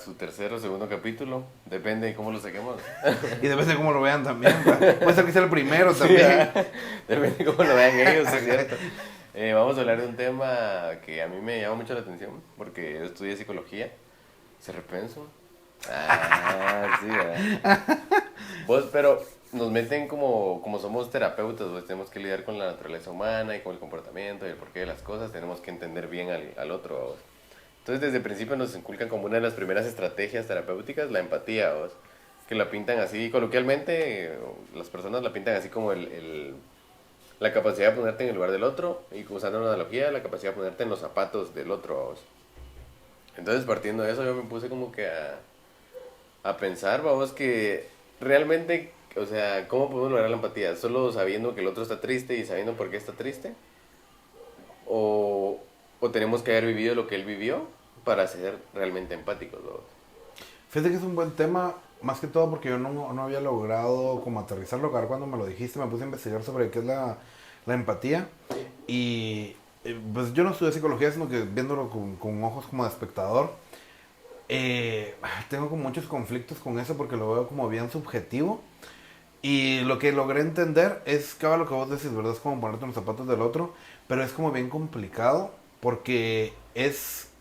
su tercer o segundo capítulo. Depende de cómo lo saquemos. Y depende de cómo lo vean también. Puede ser que sea el primero Sí, también. depende de cómo lo vean ellos, es cierto. Vamos a hablar de un tema que a mí me llama mucho la atención, porque yo estudié psicología. ¿Se repenso? Ah, sí, ¿verdad? Vos, pero nos meten como somos terapeutas, pues tenemos que lidiar con la naturaleza humana y con el comportamiento y el porqué de las cosas, tenemos que entender bien al otro, ¿vos? Entonces desde el principio nos inculcan como una de las primeras estrategias terapéuticas la empatía, ¿vos? Que la pintan así coloquialmente, las personas la pintan así como la capacidad de ponerte en el lugar del otro y usando una analogía, la capacidad de ponerte en los zapatos del otro, ¿vos? Entonces partiendo de eso yo me puse como que a pensar, vamos, que realmente, o sea, ¿cómo podemos lograr la empatía? ¿Solo sabiendo que el otro está triste y sabiendo por qué está triste? ¿O tenemos que haber vivido lo que él vivió para ser realmente empáticos, vamos? Fíjate que es un buen tema, más que todo porque yo no había logrado como aterrizarlo. Ahora cuando me lo dijiste me puse a investigar sobre qué es la empatía. Y pues yo no estudié psicología, sino que viéndolo con ojos como de espectador. Tengo como muchos conflictos con eso porque lo veo como bien subjetivo. Y lo que logré entender es que lo que vos decís, ¿verdad? Es como ponerte en los zapatos del otro, pero es como bien complicado porque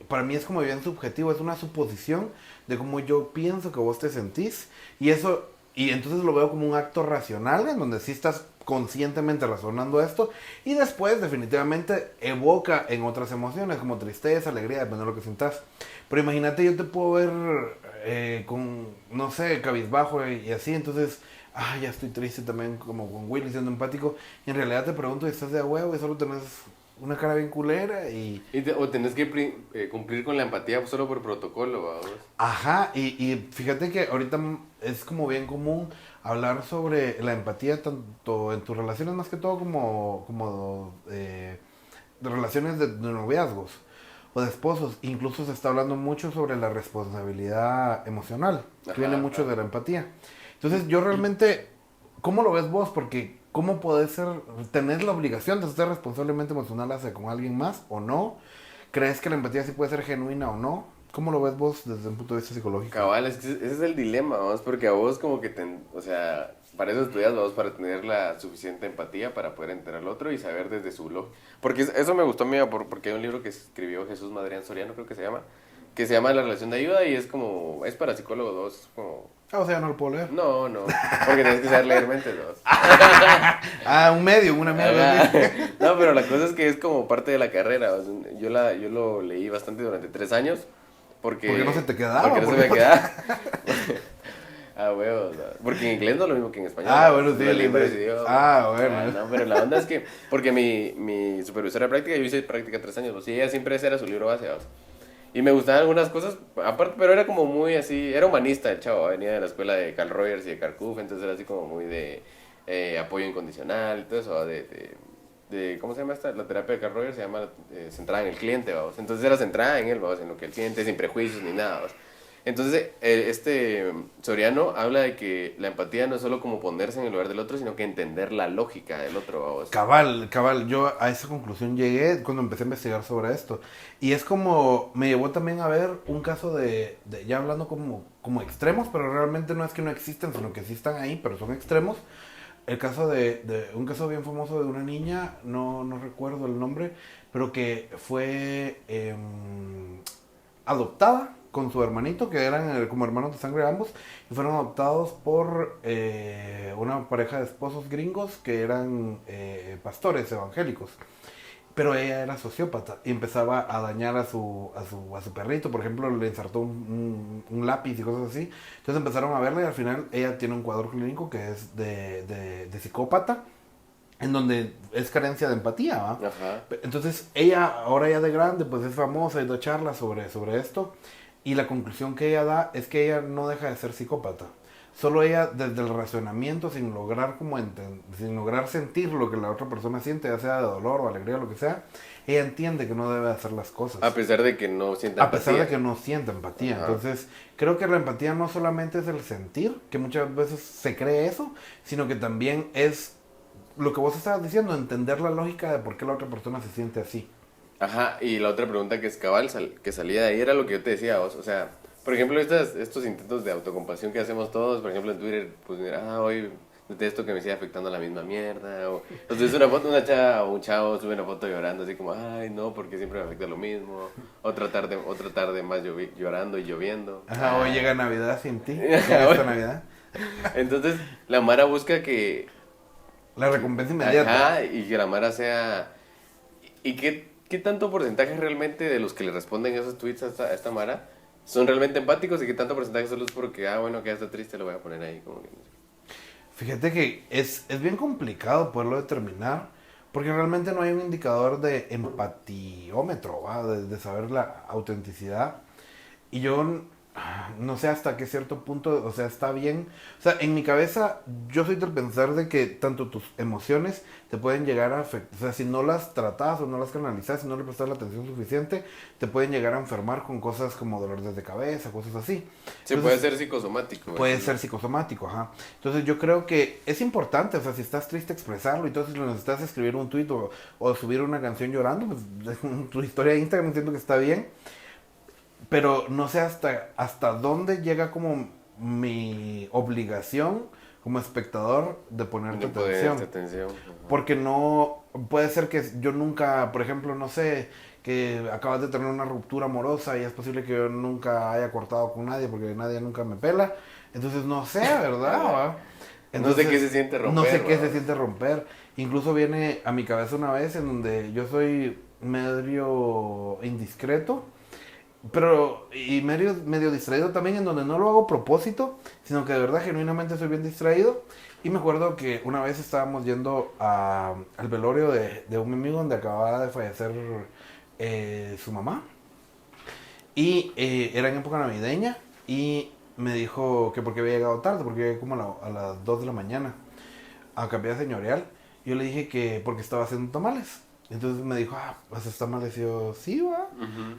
para mí es como bien subjetivo, es una suposición de cómo yo pienso que vos te sentís y entonces lo veo como un acto racional en donde sí estás conscientemente razonando esto y después definitivamente evoca en otras emociones como tristeza, alegría, depende de lo que sientas. Pero imagínate, yo te puedo ver con, no sé, cabizbajo y así, entonces ya estoy triste también, como con Willy siendo empático. Y en realidad te pregunto, ¿estás de a huevo y solo tenés una cara bien culera? O tenés que cumplir con la empatía solo por protocolo, vamos. Ajá, y fíjate que ahorita es como bien común hablar sobre la empatía tanto en tus relaciones más que todo como de relaciones de noviazgos o de esposos. Incluso se está hablando mucho sobre la responsabilidad emocional, que viene Ajá, mucho ajá. de la empatía. Entonces yo realmente, ¿cómo lo ves vos? Porque ¿cómo podés tener la obligación de ser responsablemente emocional hacia con alguien más o no? ¿Crees que la empatía sí puede ser genuina o no? ¿Cómo lo ves vos desde un punto de vista psicológico? Cabal, es que ese es el dilema, vamos, porque a vos como que, o sea, para eso estudias, vamos, para tener la suficiente empatía para poder entender al otro y saber desde su lógica. Porque eso me gustó a mí, porque hay un libro que escribió Jesús Madrián Soriano, creo que se llama La relación de ayuda y es como, es para psicólogos, dos, como... O sea, no lo puedo leer. No, no, porque tienes que saber leer mentes, dos. Un medio, una mierda. Ajá. No, pero la cosa es que es como parte de la carrera, o sea, yo lo leí bastante durante 3 años. Porque no se te quedaba. Porque no se me quedaba. Huevos, ¿no? Porque en inglés no es lo mismo que en español. Bueno, sí, el libre. idioma. Bueno. No, pero la onda es que, porque mi supervisora de práctica, yo hice práctica 3 años, pues, y ella siempre ese era su libro base, ¿vos? Y me gustaban algunas cosas, aparte, pero era como muy así, era humanista el chavo, venía de la escuela de Carl Rogers y de Carl Cuff, entonces era así como muy de apoyo incondicional y todo eso, ¿cómo se llama esta? La terapia de Carl Rogers se llama centrada en el cliente, vamos. Entonces era centrada en él, vamos, en lo que el cliente, sin prejuicios ni nada, vamos. Entonces, este Soriano habla de que la empatía no es solo como ponerse en el lugar del otro, sino que entender la lógica del otro, vamos. Cabal, yo a esa conclusión llegué cuando empecé a investigar sobre esto. Y es como, me llevó también a ver un caso ya hablando como extremos, pero realmente no es que no existen, sino que sí están ahí, pero son extremos. El caso de un caso bien famoso de una niña, no recuerdo el nombre, pero que fue adoptada con su hermanito, que eran como hermanos de sangre ambos, y fueron adoptados por una pareja de esposos gringos que eran pastores evangélicos. Pero ella era sociópata y empezaba a dañar a su perrito. Por ejemplo, le insertó un lápiz y cosas así. Entonces empezaron a verla y al final ella tiene un cuadro clínico que es de psicópata, en donde es carencia de empatía, ¿va? Ajá. Entonces ella, ahora ya de grande, pues es famosa y da charlas sobre esto. Y la conclusión que ella da es que ella no deja de ser psicópata. Solo ella, desde el razonamiento, sin lograr sin lograr sentir lo que la otra persona siente, ya sea de dolor o alegría o lo que sea, ella entiende que no debe hacer las cosas. A pesar de que no sienta empatía. A pesar de que no sienta empatía. Ajá. Entonces, creo que la empatía no solamente es el sentir, que muchas veces se cree eso, sino que también es lo que vos estabas diciendo, entender la lógica de por qué la otra persona se siente así. Ajá, y la otra pregunta que es cabal, que salía de ahí era lo que yo te decía, vos, o sea, Por ejemplo, estos intentos de autocompasión que hacemos todos, por ejemplo en Twitter, pues mira, hoy detesto que me siga afectando la misma mierda, o entonces una foto, una chava o un chavo sube una foto llorando así como, ay no, porque siempre me afecta lo mismo, otra tarde más llorando y lloviendo. Ajá, hoy llega Navidad sin ti, llega esta Navidad. Entonces la Mara busca que... La recompensa inmediata. Ajá, y que la Mara sea... ¿Y qué tanto porcentaje realmente de los que le responden esos tweets a esta Mara son realmente empáticos y qué tanto porcentaje solo es porque, bueno, que ya está triste, lo voy a poner ahí como que... Fíjate que es bien complicado poderlo determinar, porque realmente no hay un indicador de empatiómetro, ¿va? De saber la autenticidad. Y yo no sé hasta qué cierto punto, o sea, está bien. O sea, en mi cabeza yo soy del pensar de que tanto tus emociones te pueden llegar a afectar. O sea, si no las tratas o no las canalizas, si no le prestas la atención suficiente, te pueden llegar a enfermar con cosas como dolores de cabeza, cosas así. Sí, Entonces, puede ser psicosomático. puede ser psicosomático, ajá. Entonces yo creo que es importante, o sea, si estás triste expresarlo y entonces si lo necesitas escribir un tweet o subir una canción llorando, pues tu historia de Instagram entiendo que está bien. Pero no sé hasta dónde llega como mi obligación como espectador de ponerte atención. Porque no, puede ser que yo nunca, por ejemplo, no sé, que acabas de tener una ruptura amorosa y es posible que yo nunca haya cortado con nadie porque nadie nunca me pela. Entonces no sé, ¿verdad? ¿Va? Entonces, no sé qué se siente romper. No sé qué ¿va? se siente romper. Incluso viene a mi cabeza una vez en donde yo soy medio indiscreto. Pero, y medio distraído también, en donde no lo hago a propósito, sino que de verdad genuinamente soy bien distraído. Y me acuerdo que una vez estábamos yendo al velorio de un amigo donde acababa de fallecer su mamá. Y era en época navideña. Y me dijo que porque había llegado tarde, porque llegué como a las 2 de la mañana a Capilla Señorial. Yo le dije que porque estaba haciendo tamales. Entonces me dijo, ¿haces tamales? Y yo, sí, va.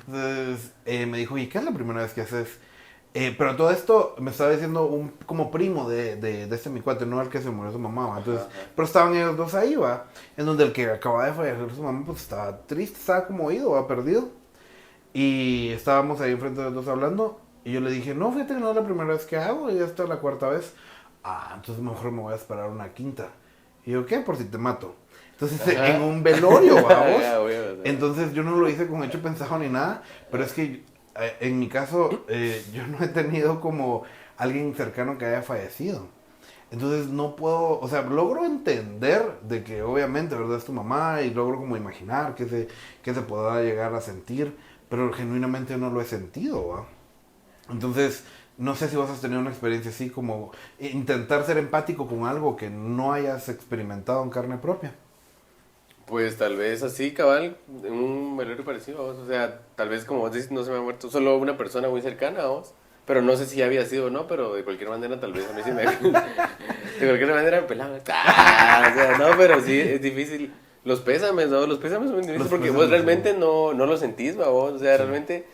Entonces me dijo, ¿y qué es la primera vez que haces? Pero todo esto me estaba diciendo un como primo de este mi cuate, no el que se murió su mamá, ¿va? Entonces, pero estaban ellos dos ahí, va. En donde el que acababa de fallecer su mamá, pues estaba triste, estaba como oído, va, perdido. Y estábamos ahí enfrente de los dos hablando. Y yo le dije, no, fíjate que no es la primera vez que hago, ya está la cuarta vez. Entonces mejor me voy a esperar una quinta. Y yo, ¿qué? Por si te mato. Entonces, en un velorio, vamos. Entonces, yo no lo hice con hecho pensado ni nada, pero es que en mi caso, yo no he tenido como alguien cercano que haya fallecido. Entonces, no puedo, o sea, logro entender de que obviamente, ¿verdad? Es tu mamá y logro como imaginar que se pueda llegar a sentir, pero genuinamente no lo he sentido, ¿va? Entonces, no sé si vas a tener una experiencia así como intentar ser empático con algo que no hayas experimentado en carne propia. Pues tal vez así, cabal, en un velorio parecido a vos. O sea, tal vez como vos dices, no se me ha muerto solo una persona muy cercana a vos. Pero no sé si había sido o no, pero de cualquier manera tal vez a mí sí me... de cualquier manera me pelaba. O sea, no, pero sí, es difícil. Los pésames, ¿no? Los pésames son difíciles porque vos realmente no lo sentís, ¿va? Vos, o sea, realmente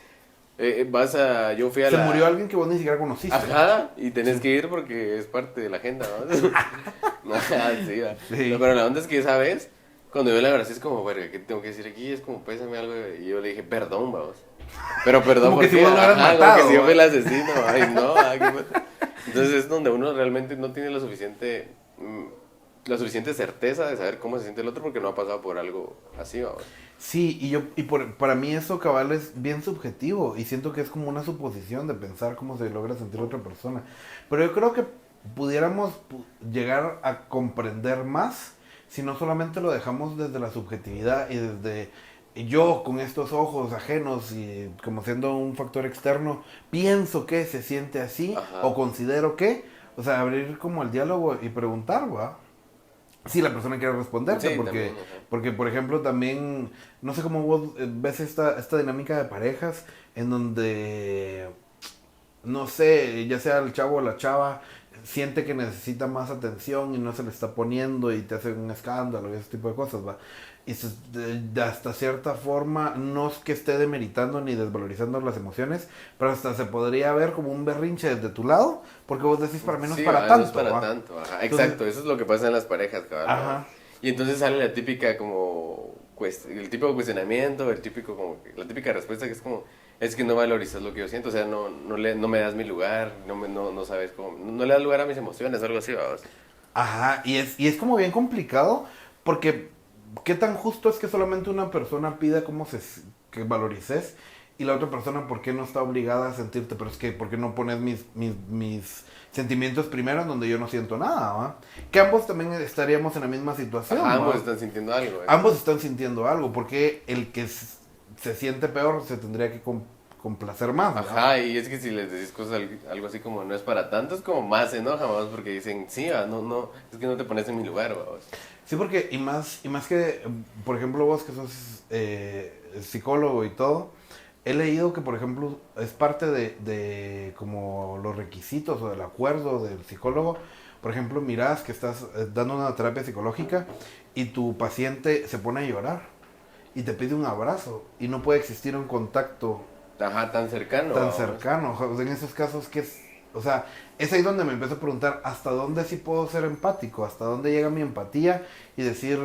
yo fui a Se murió alguien que vos ni siquiera conociste. Ajá, y tenés que ir porque es parte de la agenda, ¿no? Sí, va. Sí. No, pero la onda es que esa vez... Cuando yo la abracé es como, verga, ¿qué tengo que decir aquí? Es como, pésame algo. Y yo le dije, perdón, vamos. Pero perdón, como que porque si vos lo hubieras matado. como que si yo fui el asesino. Ay, no. Entonces es donde uno realmente no tiene la suficiente certeza de saber cómo se siente el otro porque no ha pasado por algo así, vamos. Sí, para mí eso, cabal, es bien subjetivo. Y siento que es como una suposición de pensar cómo se logra sentir otra persona. Pero yo creo que pudiéramos llegar a comprender más si no solamente lo dejamos desde la subjetividad y desde yo con estos ojos ajenos y como siendo un factor externo, pienso que se siente así. Ajá. O considero que, o sea, abrir como el diálogo y preguntar, ¿va? Si la persona quiere responderte, sí, porque por ejemplo también, no sé cómo vos ves esta dinámica de parejas en donde, no sé, ya sea el chavo o la chava, siente que necesita más atención y no se le está poniendo y te hace un escándalo y ese tipo de cosas, ¿va? Y hasta cierta forma, no es que esté demeritando ni desvalorizando las emociones, pero hasta se podría ver como un berrinche desde tu lado, porque vos decís para menos, sí, para tanto. No es para tanto, ajá. Exacto, eso es lo que pasa en las parejas, cabrón. Ajá. Y entonces sale la típica como, el típico cuestionamiento, la típica respuesta que es como, Es que no valorizas lo que yo siento, o sea, no me das mi lugar, no sabes cómo, no le das lugar a mis emociones, algo así, vamos. Ajá, y es como bien complicado porque qué tan justo es que solamente una persona pida que valorices y la otra persona por qué no está obligada a sentirte, pero es que por qué no pones mis sentimientos primero en donde yo no siento nada, ¿va? Que ambos también estaríamos en la misma situación, Ajá, ambos ¿va? están sintiendo algo, Ambos están sintiendo algo, porque el que se siente peor se tendría que complacer más, ¿va? Ajá, y es que si les decís cosas algo así como no es para tanto, es como más se enoja, vamos, porque dicen, sí, es que no te pones en mi lugar, vamos. Sí, porque, y más que, por ejemplo, vos que sos psicólogo y todo, he leído que, por ejemplo, es parte de como los requisitos o del acuerdo del psicólogo. Por ejemplo, mirás que estás dando una terapia psicológica y tu paciente se pone a llorar y te pide un abrazo y no puede existir un contacto Ajá, tan cercano, tan vamos. cercano. O sea, en esos casos, ¿qué es? O sea, es ahí donde me empiezo a preguntar hasta dónde sí puedo ser empático, hasta dónde llega mi empatía y decir,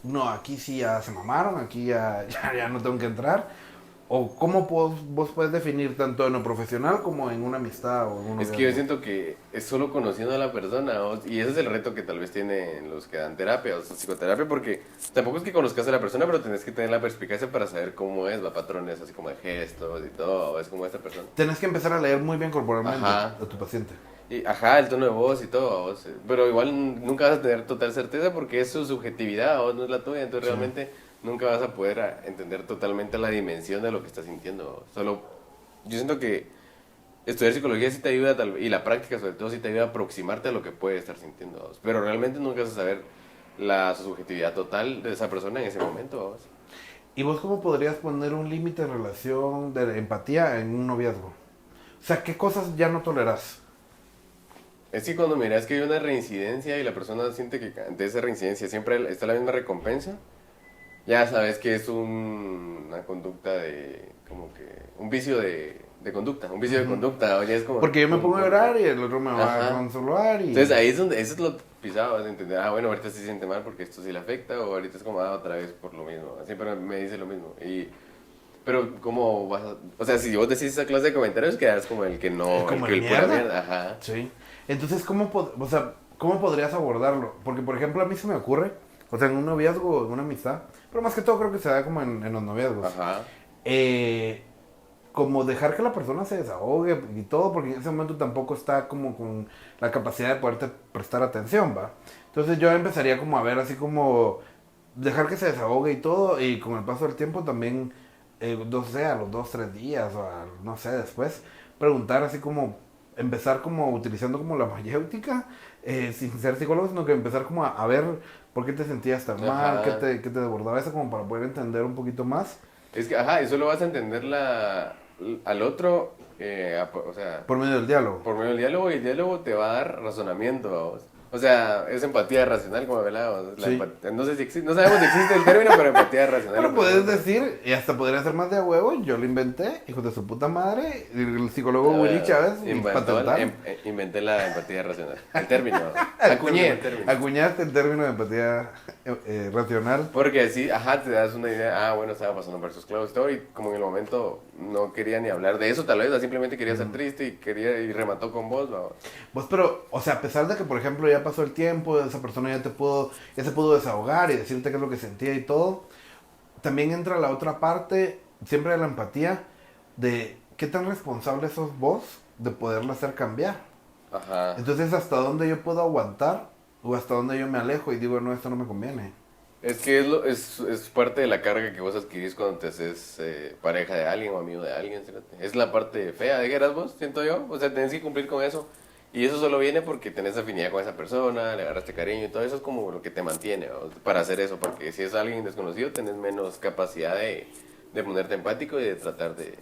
no, aquí sí ya se mamaron, aquí ya no tengo que entrar. O cómo vos puedes definir tanto en lo profesional como en una amistad o en un Es que yo noviazgo. siento que es solo conociendo a la persona, y ese es el reto que tal vez tienen los que dan terapia, o sea, psicoterapia, porque tampoco es que conozcas a la persona, pero tenés que tener la perspicacia para saber cómo es, patrones así como de gestos y todo, es como esta persona. Tenés que empezar a leer muy bien corporalmente Ajá. a tu paciente. Y, ajá, el tono de voz y todo, vos, pero igual nunca vas a tener total certeza porque es su subjetividad, vos no es la tuya, entonces Sí. realmente nunca vas a poder entender totalmente la dimensión de lo que estás sintiendo. Vos. Solo, yo siento que estudiar psicología sí te ayuda, y la práctica sobre todo sí te ayuda a aproximarte a lo que puede estar sintiendo, vos. Pero realmente nunca vas a saber la subjetividad total de esa persona en ese momento. Vos. ¿Y vos cómo podrías poner un límite en relación de empatía en un noviazgo? O sea, ¿qué cosas ya no tolerás? Es que cuando miras que hay una reincidencia y la persona siente que ante esa reincidencia siempre está la misma recompensa, ya sabes que es una conducta de, como que, un vicio de conducta, un vicio de conducta, ya es como... Porque yo me pongo a llorar y el otro me va a Ajá. consolar y... Entonces ahí es donde, eso es lo pisado, vas a entender, bueno, ahorita sí se siente mal porque esto sí le afecta, o ahorita es como, otra vez por lo mismo, siempre me dice lo mismo, pero ¿cómo vas a...? O sea, si vos decís esa clase de comentarios, quedas como el que no, como el el pura mierda. ajá. Sí. Entonces, o sea, ¿cómo podrías abordarlo? Porque, por ejemplo, a mí se me ocurre, o sea, en un noviazgo, en una amistad, pero más que todo creo que se da como en los noviazgos. Ajá. Como dejar que la persona se desahogue y todo, porque en ese momento tampoco está como con la capacidad de poderte prestar atención, ¿va? Entonces yo empezaría como a ver así como dejar que se desahogue y todo, y con el paso del tiempo también, no sé, a los 2, 3 días, no sé, después, preguntar así como, empezar como utilizando como la mayéutica, sin ser psicólogo, sino que empezar como a ver por qué te sentías tan mal, Ajá. qué te desbordaba eso, como para poder entender un poquito más. Es que, ajá, eso lo vas a entender al otro, o sea, Por medio del diálogo. por medio del diálogo, y el diálogo te va a dar razonamiento, vamos. O sea, es empatía racional, como hablábamos. Sí. No sé si existe, no sabemos si existe el término, pero empatía racional. Pero puedes decir, y hasta podría ser más de a huevo, yo lo inventé, hijo de su puta madre, el psicólogo Willy Chávez, Inventé la empatía racional. El término. Acuñé el término. Acuñaste el término de empatía racional. Porque así, ajá, te das una idea, bueno, estaba pasando por sus clavos y todo, y como en el momento no quería ni hablar de eso, tal vez, simplemente quería ser triste y remató con vos, vamos. Vos, pero, o sea, a pesar de que, por ejemplo, ya pasó el tiempo, esa persona ya se pudo desahogar y decirte qué es lo que sentía y todo, también entra la otra parte, siempre de la empatía, de qué tan responsable sos vos de poderla hacer cambiar. Ajá. Entonces, ¿hasta dónde yo puedo aguantar? O hasta dónde yo me alejo y digo, no, esto no me conviene. Es que es parte de la carga que vos adquirís cuando te haces pareja de alguien o amigo de alguien, fíjate. Es la parte fea de que eras vos, siento yo. O sea, tenés que cumplir con eso. Y eso solo viene porque tenés afinidad con esa persona, le agarraste cariño y todo eso es como lo que te mantiene, ¿no? Para hacer eso. Porque si es alguien desconocido, tenés menos capacidad de ponerte empático y de tratar de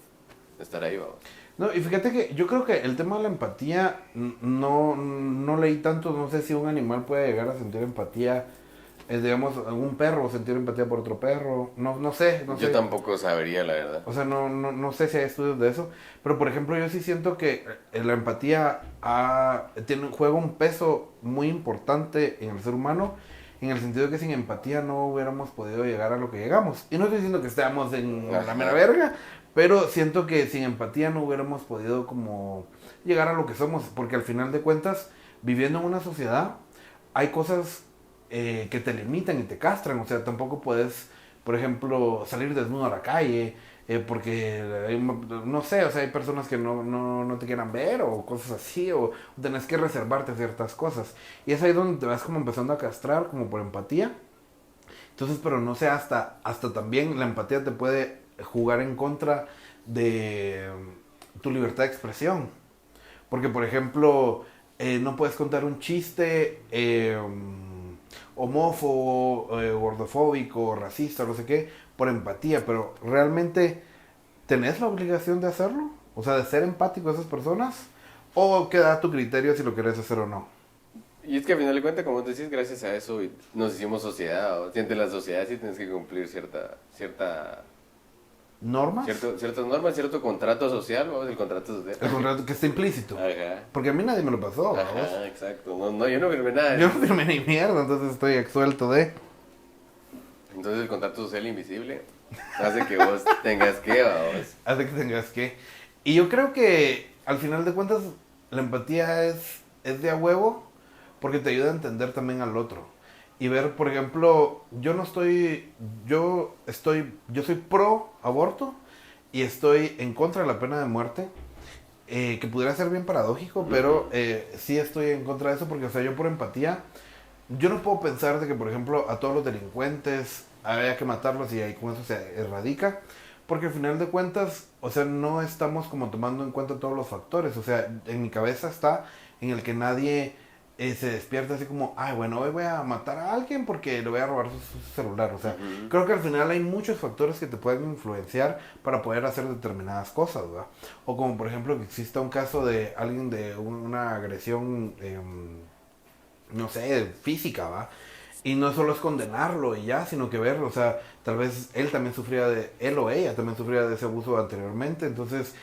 estar ahí, vamos. No, y fíjate que yo creo que el tema de la empatía no leí tanto, no sé si un animal puede llegar a sentir empatía, digamos, algún perro sentir empatía por otro perro, no sé. Yo tampoco sabría, la verdad. O sea, no sé si hay estudios de eso, pero por ejemplo yo sí siento que la empatía juega un peso muy importante en el ser humano, en el sentido de que sin empatía no hubiéramos podido llegar a lo que llegamos. Y no estoy diciendo que estemos en la mera verga, Pero siento que sin empatía no hubiéramos podido como llegar a lo que somos, porque al final de cuentas, viviendo en una sociedad, hay cosas que te limitan y te castran, o sea, tampoco puedes, por ejemplo, salir desnudo a la calle, porque, no sé, o sea, hay personas que no te quieran ver o cosas así, o tenés que reservarte ciertas cosas. Y es ahí donde te vas como empezando a castrar, como por empatía. Entonces, pero no sé, hasta también la empatía te puede jugar en contra de tu libertad de expresión. Porque, por ejemplo, no puedes contar un chiste homófobo, gordofóbico, racista, no sé qué, por empatía, pero realmente tenés la obligación de hacerlo, o sea, de ser empático a esas personas, o queda a tu criterio si lo querés hacer o no. Y es que al final de cuentas, como te decís, gracias a eso nos hicimos sociedad. ¿O? Siente la sociedad sí tienes que cumplir ¿Normas? ciertas normas, cierto contrato social, ¿o? El contrato social. El contrato que está implícito. Ajá. Porque a mí nadie me lo pasó, ¿vos? Ajá, exacto. No, yo no firmé nada. Yo no firmé ni mierda, entonces estoy exuelto de... Entonces el contrato social invisible hace que vos tengas que, vos. Hace que tengas que... Y yo creo que al final de cuentas la empatía es de a huevo porque te ayuda a entender también al otro. Y ver, por ejemplo, yo soy pro aborto y estoy en contra de la pena de muerte. Que pudiera ser bien paradójico, pero sí estoy en contra de eso porque, o sea, yo por empatía, yo no puedo pensar de que, por ejemplo, a todos los delincuentes haya que matarlos y ahí con eso se erradica, porque al final de cuentas, o sea, no estamos como tomando en cuenta todos los factores, o sea, en mi cabeza está en el que nadie se despierta así como, ay, bueno, hoy voy a matar a alguien porque le voy a robar su celular, o sea, creo que al final hay muchos factores que te pueden influenciar para poder hacer determinadas cosas, ¿verdad? O como por ejemplo que exista un caso de alguien de una agresión, no sé, física, ¿va? Y no solo es condenarlo y ya, sino que verlo, o sea, tal vez él o ella también sufría de ese abuso anteriormente, entonces,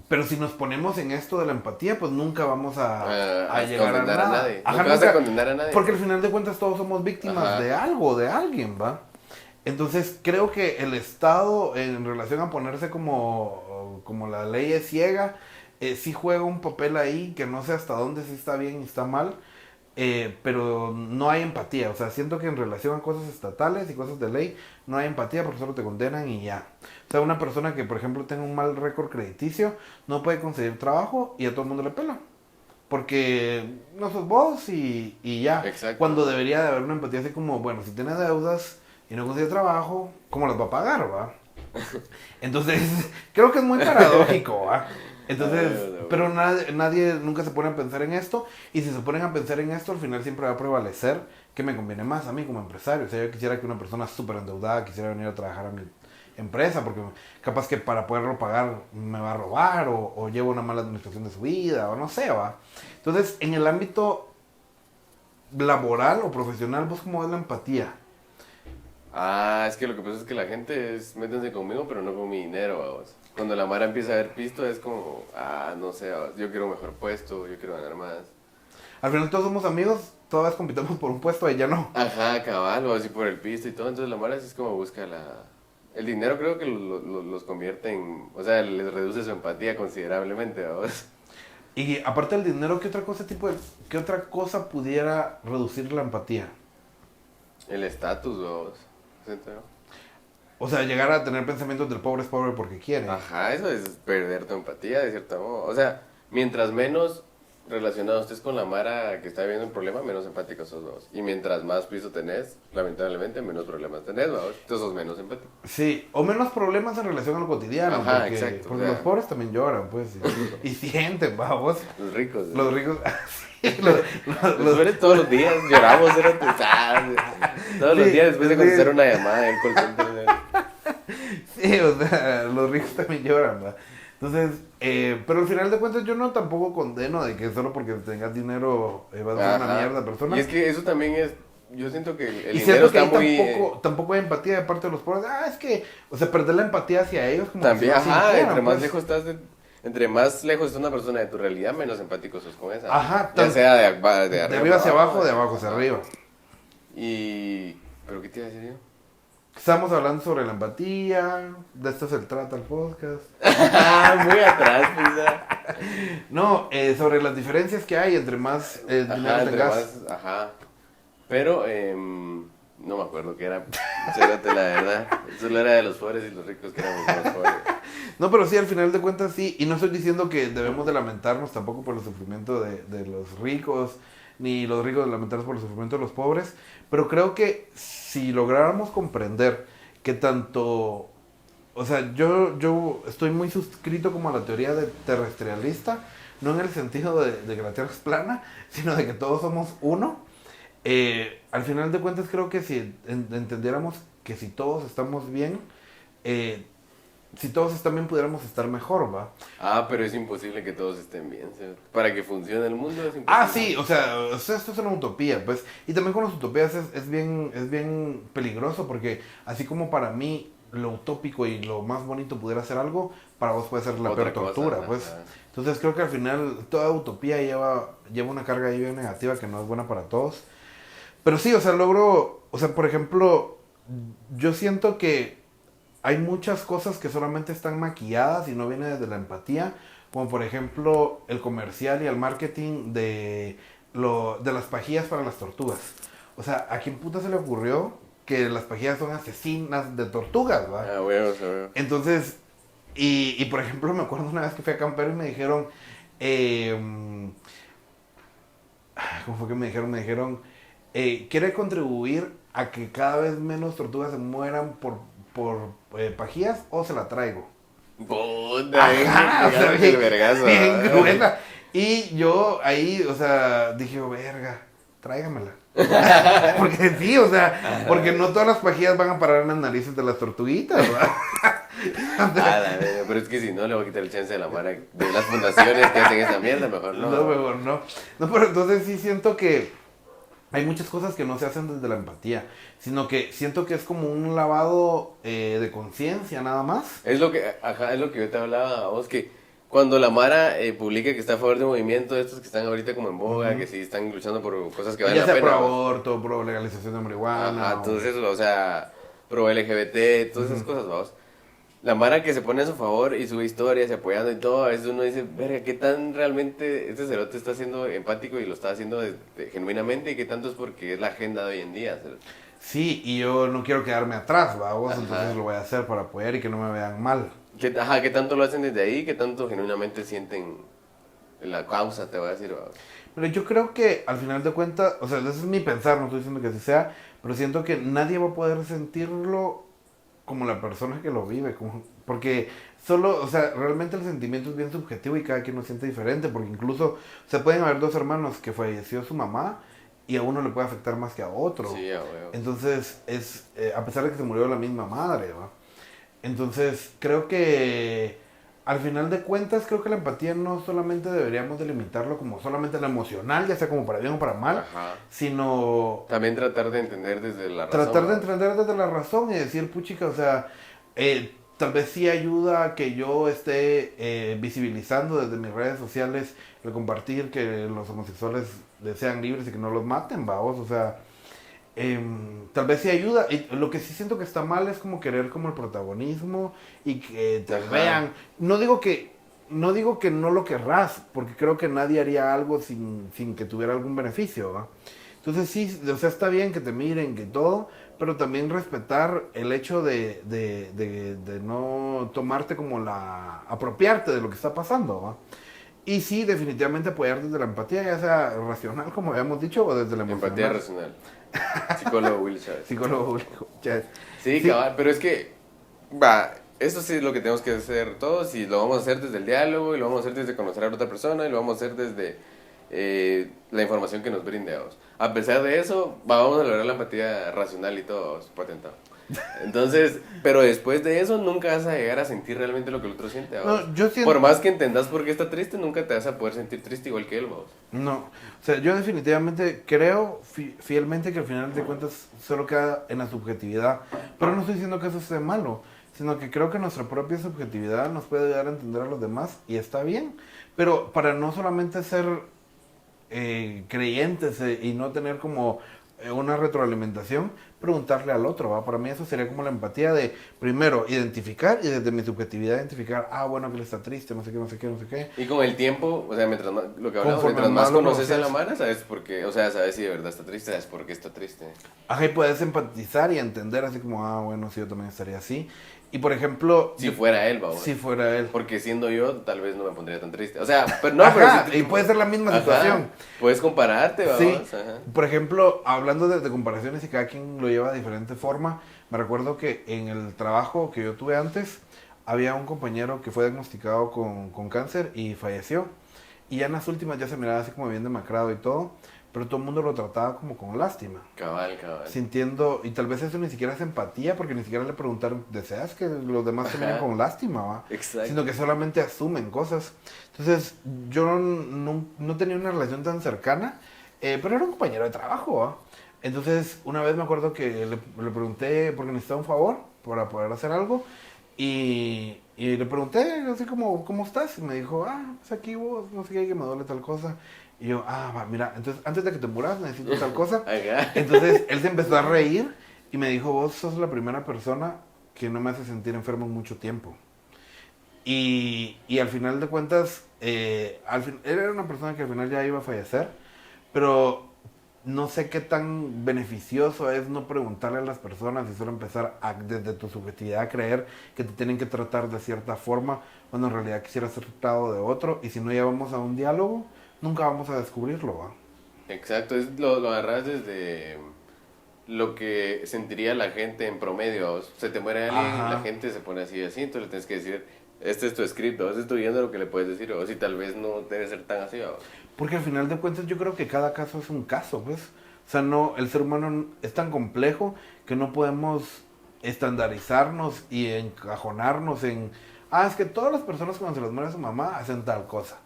pero si nos ponemos en esto de la empatía, pues nunca vamos a llegar a condenar nada. a nadie. Ajá, Nunca vas a condenar a nadie. porque al final de cuentas todos somos víctimas Ajá. de algo, de alguien, ¿va? Entonces creo que el Estado en relación a ponerse como la ley es ciega, sí juega un papel ahí que no sé hasta dónde sí está bien y está mal, pero no hay empatía. O sea, siento que en relación a cosas estatales y cosas de ley no hay empatía porque solo te condenan y ya. O sea, una persona que por ejemplo tenga un mal récord crediticio no puede conseguir trabajo y a todo el mundo le pela. Porque no sos vos y ya. Exacto. Cuando debería de haber una empatía así como, bueno, si tienes deudas y no consigues trabajo, ¿cómo las va a pagar, va? Entonces, creo que es muy paradójico, ¿va? Entonces, pero nadie nunca se pone a pensar en esto. Y si se ponen a pensar en esto, al final siempre va a prevalecer que me conviene más a mí como empresario. O sea, yo quisiera que una persona súper endeudada quisiera venir a trabajar a mi empresa, porque capaz que para poderlo pagar me va a robar o lleva una mala administración de su vida, o no sé, va. Entonces, en el ámbito laboral o profesional, ¿vos cómo ves la empatía? Es que lo que pasa es que la gente es, métanse conmigo, pero no con mi dinero, vamos. Cuando la Mara empieza a ver pisto es como, no sé, vamos, yo quiero un mejor puesto, yo quiero ganar más. Al final todos somos amigos, todas compitamos por un puesto, ella no. Ajá, cabal, o así por el pisto y todo, entonces la Mara sí es como busca el dinero creo que los convierte en, o sea, les reduce su empatía considerablemente, vamos. Y aparte del dinero, ¿qué otra cosa pudiera reducir la empatía? El estatus, vamos. ¿Siento? O sea, llegar a tener pensamientos del pobre es pobre porque quiere. Ajá, eso es perder tu empatía, de cierto modo. O sea, mientras menos relacionado estés con la Mara que está viviendo un problema, menos empático sos vos. Y mientras más piso tenés, lamentablemente, menos problemas tenés, vos. Entonces sos menos empático. Sí, o menos problemas en relación a lo cotidiano. Ajá, porque, exacto, porque o sea. los pobres también lloran, pues. Y sienten, vamos. Los ricos. Los ricos. sí, Los pobres todos los días lloramos, todos los Sí, días después de sí. contestar una llamada en call center. Sí, o sea, los ricos también lloran, ¿va? Entonces, pero al final de cuentas yo no tampoco condeno de que solo porque tengas dinero vas a ser una Ajá. mierda persona. Y es que eso también es, yo siento que el Y dinero siento que está ahí muy... tampoco hay empatía de parte de los pobres. Es que, o sea, perder la empatía hacia ellos como También, que si no ajá, sintieran, entre más pues. lejos estás entre más lejos está una persona de tu realidad, menos empático sos con esa. Ajá, ya sea de de arriba hacia abajo, de abajo hacia ajá. arriba. Y... ¿Pero qué te iba a decir yo? Estamos hablando sobre la empatía, de esto se trata el podcast. Muy atrás, pisa. No, sobre las diferencias que hay entre más dinero Entre tengas. más, ajá. Pero, no me acuerdo qué era. Cérate, la verdad. Solo era de los pobres y los ricos que éramos más pobres. No, pero sí, al final de cuentas sí. Y no estoy diciendo que debemos de lamentarnos tampoco por el sufrimiento de los ricos, ni los ricos de lamentarnos por el sufrimiento de los pobres. Pero creo que si lográramos comprender que tanto... O sea, yo estoy muy suscrito como a la teoría de terrestrialista, no en el sentido de que la Tierra es plana, sino de que todos somos uno. Al final de cuentas creo que si entendiéramos que si todos estamos bien, si todos están bien pudiéramos estar mejor, ¿va? Ah, pero es imposible que todos estén bien, ¿sí? Para que funcione el mundo es imposible. Ah, sí, o sea, esto es una utopía, pues. Y también con las utopías es bien peligroso porque así como para mí lo utópico y lo más bonito pudiera ser algo, para vos puede ser la Otra peor cosa, tortura, ajá. pues. Entonces creo que al final toda utopía lleva una carga ahí bien negativa que no es buena para todos. Pero sí, o sea, o sea, por ejemplo, yo siento que hay muchas cosas que solamente están maquilladas y no vienen desde la empatía, como por ejemplo el comercial y el marketing de las pajillas para las tortugas. O sea, ¿a quién puta se le ocurrió que las pajillas son asesinas de tortugas, va? Ah, huevos, a huevos. Entonces, y por ejemplo, me acuerdo una vez que fui a Campero y me dijeron, eh, ¿cómo fue que me dijeron? Me dijeron, ¿quiere contribuir a que cada vez menos tortugas se mueran por pajillas o se la traigo? Puta, Ajá, o sea, pegándote el vergazo. bien ¿verdad? cruela. Y yo ahí, o sea, dije, verga, tráigamela. Porque sí, o sea, porque no todas las pajillas van a parar en las narices de las tortuguitas, ¿verdad? Ah, la verga, pero es que si no, le voy a quitar el chance de la mara de las fundaciones que hacen esa mierda, mejor no. No, mejor no. No, pero entonces sí siento que hay muchas cosas que no se hacen desde la empatía, sino que siento que es como un lavado de conciencia nada más. Es lo que, ajá, es lo que yo te hablaba a vos, que cuando la Mara publica que está a favor de movimiento de estos que están ahorita como en boga, que sí están luchando por cosas que valen Ya la sea pro pena. aborto, pro legalización de marihuana. Ajá, todo eso, o sea, pro LGBT, todas esas cosas, vamos. La Mara que se pone a su favor y sube historias y apoyando y todo, a veces uno dice, verga, ¿qué tan realmente este cerote está siendo empático y lo está haciendo genuinamente y qué tanto es porque es la agenda de hoy en día? Cerote? Sí, y yo no quiero quedarme atrás, vamos, Ajá. entonces lo voy a hacer para apoyar y que no me vean mal. Ajá, ¿qué tanto lo hacen desde ahí? ¿Qué tanto genuinamente sienten la causa, te voy a decir, vamos? Pero yo creo que al final de cuentas, o sea, ese es mi pensar, no estoy diciendo que así sea, pero siento que nadie va a poder sentirlo como la persona que lo vive, porque solo, o sea, realmente el sentimiento es bien subjetivo y cada quien lo siente diferente, porque incluso se pueden haber dos hermanos que falleció su mamá y a uno le puede afectar más que a otro. Sí, a huevo. Entonces, a pesar de que se murió la misma madre, ¿va? Entonces, creo que al final de cuentas, creo que la empatía no solamente deberíamos delimitarlo como solamente lo emocional, ya sea como para bien o para mal, Ajá. sino También tratar de entender desde la razón. tratar de ¿no? entender desde la razón y decir, puchica, o sea, tal vez sí ayuda a que yo esté visibilizando desde mis redes sociales el compartir que los homosexuales sean libres y que no los maten, vamos, o sea, tal vez sí ayuda. Y lo que sí siento que está mal es como querer como el protagonismo y que te Ajá. vean. No digo que no lo querrás, porque creo que nadie haría algo sin que tuviera algún beneficio, ¿va? Entonces sí, o sea, está bien que te miren, que todo, pero también respetar el hecho de no tomarte como apropiarte de lo que está pasando, ¿va? Y sí, definitivamente apoyar desde la empatía, ya sea racional, como habíamos dicho, o desde la Empatía emocional. racional. Psicólogo Will Chávez. Psicólogo público. Ya. Sí, Sí. cabal, pero es que, va, eso sí es lo que tenemos que hacer todos y lo vamos a hacer desde el diálogo y lo vamos a hacer desde conocer a otra persona y lo vamos a hacer desde la información que nos brinde. Vamos. A pesar de eso, vamos a lograr la empatía racional y todo, vamos, patentado. Entonces, pero después de eso nunca vas a llegar a sentir realmente lo que el otro siente. Vamos. No, yo siento... Por más que entendas por qué está triste, nunca te vas a poder sentir triste igual que él. Vamos. No, o sea, yo definitivamente creo fielmente que al final de cuentas solo queda en la subjetividad, pero no estoy diciendo que eso sea malo, sino que creo que nuestra propia subjetividad nos puede ayudar a entender a los demás y está bien, pero para no solamente ser creyentes y no tener como una retroalimentación, preguntarle al otro, ¿va? Para mí eso sería como la empatía de, primero, identificar y desde mi subjetividad identificar, bueno, que él está triste, no sé qué, no sé qué, no sé qué. Y con el tiempo, o sea, mientras más, lo que hablamos, Conforme mientras más más lo conoces a la conoces. mara, sabes por qué, o sea, sabes si de verdad está triste, sabes por qué está triste. Ajá, y puedes empatizar y entender así como, bueno, sí, yo también estaría así. Y por ejemplo, Si fuera él, vamos. si fuera él. Porque siendo yo, tal vez no me pondría tan triste. O sea, pero no, Ajá, pero sí, y puede ser la misma ajá, situación. puedes compararte, Sí, vamos. Ajá. por ejemplo, hablando de comparaciones y cada quien lo lleva de diferente forma, me recuerdo que en el trabajo que yo tuve antes, había un compañero que fue diagnosticado con cáncer y falleció. Y ya en las últimas ya se miraba así como bien demacrado y todo, pero todo el mundo lo trataba como con lástima. Cabal, cabal. Sintiendo, y tal vez eso ni siquiera es empatía, porque ni siquiera le preguntaron, ¿deseas que los demás te miren con lástima, va? Exacto. Sino que solamente asumen cosas. Entonces, yo no tenía una relación tan cercana, pero era un compañero de trabajo, ¿va? Entonces, una vez me acuerdo que le pregunté, porque necesitaba un favor para poder hacer algo, y le pregunté, así como, ¿cómo estás? Y me dijo, pues aquí vos, no sé qué, que me duele tal cosa. Y yo, va, mira, entonces antes de que te muras necesito tal cosa. Ajá. Entonces él se empezó a reír y me dijo, vos sos la primera persona que no me hace sentir enfermo en mucho tiempo. Y al final de cuentas, él era una persona que al final ya iba a fallecer, pero no sé qué tan beneficioso es no preguntarle a las personas y solo empezar desde tu subjetividad a creer que te tienen que tratar de cierta forma, cuando en realidad quisieras ser tratado de otro, y si no llevamos a un diálogo, nunca vamos a descubrirlo, ¿va? Exacto, lo agarras desde lo que sentiría la gente en promedio. O se te muere alguien, la Ajá. gente se pone así, así, entonces le tienes que decir, este es tu script, o este es tu guión de lo que le puedes decir, o si tal vez no debe ser tan así, o... Porque al final de cuentas yo creo que cada caso es un caso, pues. O sea, no, el ser humano es tan complejo que no podemos estandarizarnos y encajonarnos en, es que todas las personas cuando se les muere su mamá hacen tal cosa.